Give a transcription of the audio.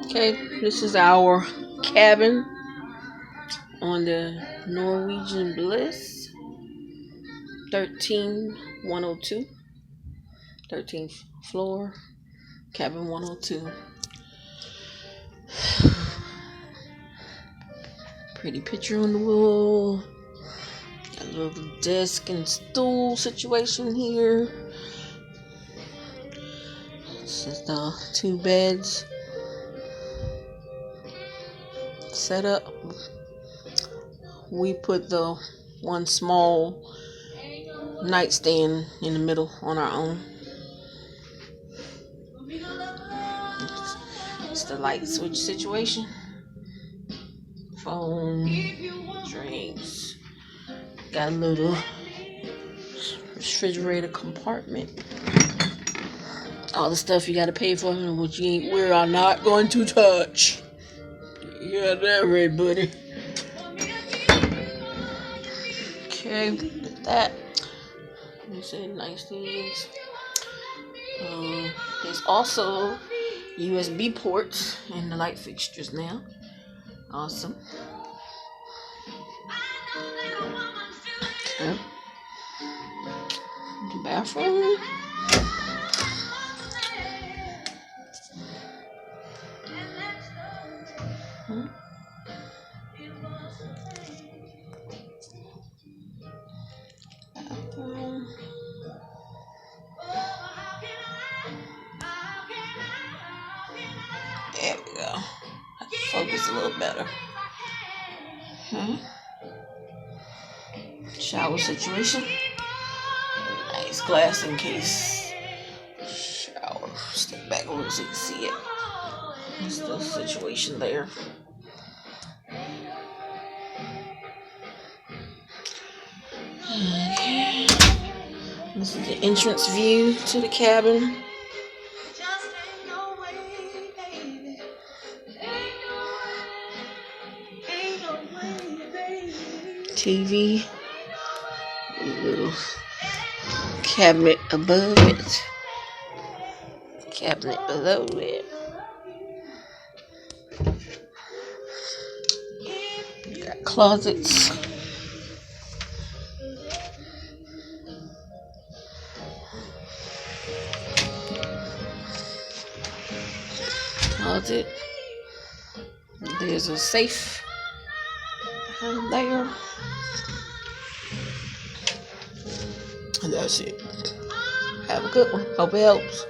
Okay, this is our cabin on the Norwegian Bliss 13102, 13th floor, cabin 102. Pretty picture on the wall. Got a little desk and stool situation here. This is the 2 beds set up. We put the one small nightstand in the middle on our own. It's the light switch situation. Phone, drinks. Got a little refrigerator compartment. All the stuff you gotta pay for, which we are not going to touch. You got that right, buddy. Okay, with that, let me say nice things. There's also USB ports in the light fixtures now. Awesome. Okay. The bathroom. There we go. I can focus a little better. Shower situation. Nice glass in case. Shower. Step back a little so you can see it. That's the situation there. Okay. This is the entrance view to the cabin. TV, a little cabinet above it, cabinet below it. Got closets. Closet. There's a safe there. And that's it. Have a good one. Hope it helps.